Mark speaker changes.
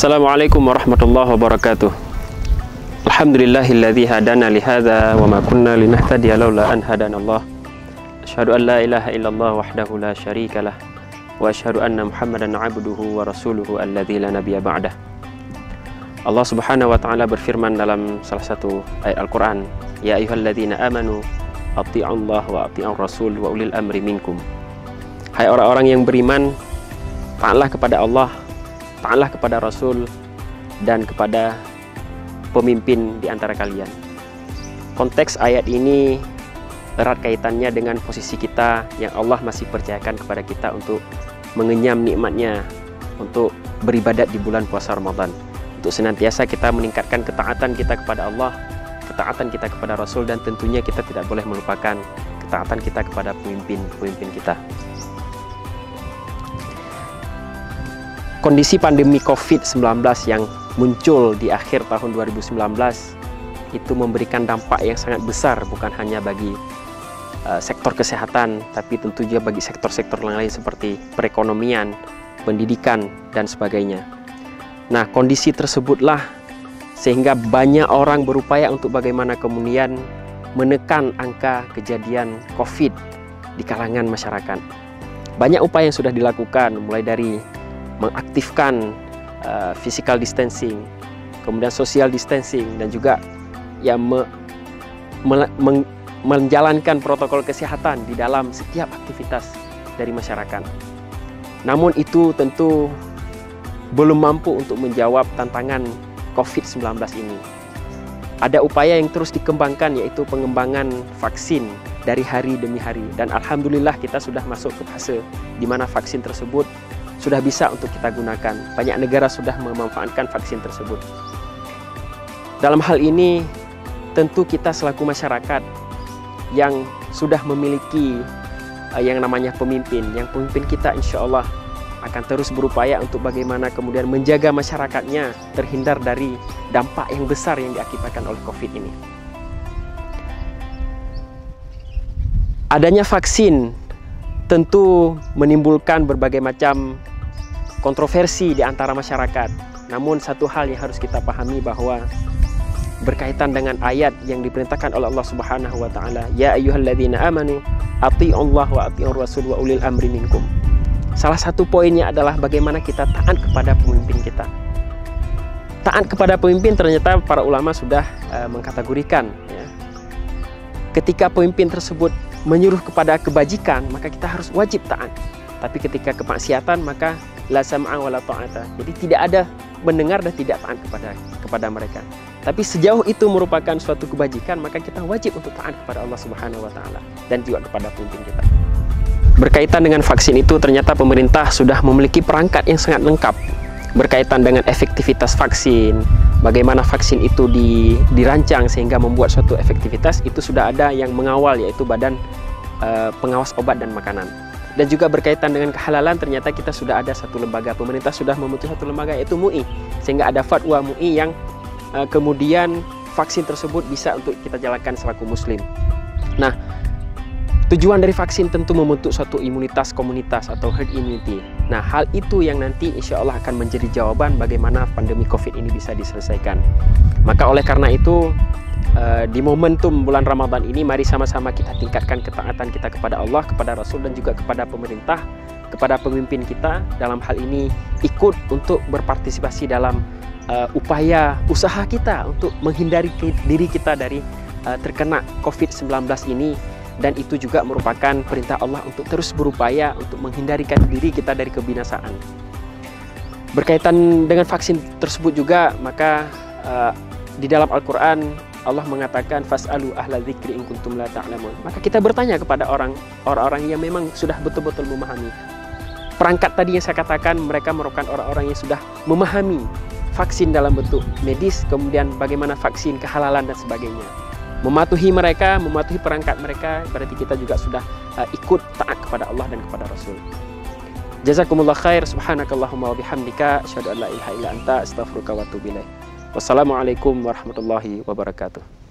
Speaker 1: Assalamualaikum warahmatullahi wabarakatuh. Alhamdulillahilladzi hadana lihadza wa ma kunna linahtadiya laula an hadanallah. Asyhadu an la ilaha illallah wahdahu la syarikalah wa asyhadu anna Muhammadan abduhu wa rasuluhu alladzi la nabiyya ba'dah. Allah Subhanahu wa taala berfirman dalam salah satu ayat Al-Qur'an, ya ayyuhalladzina amanu atti'ullaha wa atti'ur rasul wa ulil amri minkum. Hai orang-orang yang beriman, taatlah kepada Allah, taatlah kepada Rasul, dan kepada pemimpin di antara kalian. Konteks ayat ini erat kaitannya dengan posisi kita yang Allah masih percayakan kepada kita untuk mengenyam nikmatnya, untuk beribadat di bulan puasa Ramadan, untuk senantiasa kita meningkatkan ketaatan kita kepada Allah, ketaatan kita kepada Rasul, dan tentunya kita tidak boleh melupakan ketaatan kita kepada pemimpin kita. Kondisi pandemi COVID-19 yang muncul di akhir tahun 2019 itu memberikan dampak yang sangat besar, bukan hanya bagi sektor kesehatan, tapi tentu juga bagi sektor-sektor lain seperti perekonomian, pendidikan, dan sebagainya. Nah, kondisi tersebutlah sehingga banyak orang berupaya untuk bagaimana kemudian menekan angka kejadian COVID di kalangan masyarakat. Banyak upaya yang sudah dilakukan, mulai dari mengaktifkan physical distancing, kemudian social distancing, dan juga ya menjalankan protokol kesehatan di dalam setiap aktivitas dari masyarakat. Namun itu tentu belum mampu untuk menjawab tantangan COVID-19 ini. Ada upaya yang terus dikembangkan, yaitu pengembangan vaksin dari hari demi hari, dan alhamdulillah kita sudah masuk ke fase di mana vaksin tersebut sudah bisa untuk kita gunakan. Banyak negara sudah memanfaatkan vaksin tersebut. Dalam hal ini, tentu kita selaku masyarakat yang sudah memiliki yang namanya pemimpin, yang pemimpin kita insya Allah akan terus berupaya untuk bagaimana kemudian menjaga masyarakatnya terhindar dari dampak yang besar yang diakibatkan oleh COVID ini. Adanya vaksin tentu menimbulkan berbagai macam kontroversi di antara masyarakat. Namun satu hal yang harus kita pahami bahwa berkaitan dengan ayat yang diperintahkan oleh Allah Subhanahu wa taala, ya ayyuhalladzina amanu atti'ullaha wa atti'ur rasul wa ulil amri minkum. Salah satu poinnya adalah bagaimana kita taat kepada pemimpin kita. Taat kepada pemimpin ternyata para ulama sudah mengkategorikan, ya. Ketika pemimpin tersebut menyuruh kepada kebajikan, maka kita harus wajib taat. Tapi ketika kemaksiatan, maka la sam'a wa la ta'ata. Jadi tidak ada mendengar dan tidak taat kepada mereka. Tapi sejauh itu merupakan suatu kebajikan, maka kita wajib untuk taat kepada Allah Subhanahu wa taala dan juga kepada pemimpin kita. Berkaitan dengan vaksin itu, ternyata pemerintah sudah memiliki perangkat yang sangat lengkap berkaitan dengan efektivitas vaksin, bagaimana vaksin itu dirancang sehingga membuat suatu efektivitas. Itu sudah ada yang mengawal, yaitu Badan Pengawas Obat dan Makanan. Dan juga berkaitan dengan kehalalan, ternyata kita sudah ada satu lembaga, pemerintah sudah membentuk satu lembaga, yaitu MUI, sehingga ada fatwa MUI yang kemudian vaksin tersebut bisa untuk kita jalankan selaku muslim. Nah, tujuan dari vaksin tentu membentuk suatu imunitas komunitas atau herd immunity. Nah, hal itu yang nanti insya Allah akan menjadi jawaban bagaimana pandemi COVID ini bisa diselesaikan. Maka oleh karena itu, di momentum bulan Ramadan ini, mari sama-sama kita tingkatkan ketaatan kita kepada Allah, kepada Rasul, dan juga kepada pemerintah, kepada pemimpin kita. Dalam hal ini ikut untuk berpartisipasi dalam upaya usaha kita untuk menghindari diri kita dari terkena COVID-19 ini. Dan itu juga merupakan perintah Allah untuk terus berupaya untuk menghindarikan diri kita dari kebinasaan. Berkaitan dengan vaksin tersebut juga, maka di dalam Al-Quran Allah mengatakan fas'alu ahla dzikri in kuntum la ta'lamun. Maka kita bertanya kepada orang-orang yang memang sudah betul-betul memahami. Perangkat tadi yang saya katakan, mereka merupakan orang-orang yang sudah memahami vaksin dalam bentuk medis, kemudian bagaimana vaksin, kehalalan, dan sebagainya. Mematuhi mereka, mematuhi perangkat mereka, berarti kita juga sudah ikut taat kepada Allah dan kepada Rasul. Jazakumullah khair, subhanakallahumma wa bihamdika, asyhadu an la ilaha illa anta, astaghfiruka wa atubu ilaik. Wassalamualaikum warahmatullahi wabarakatuh.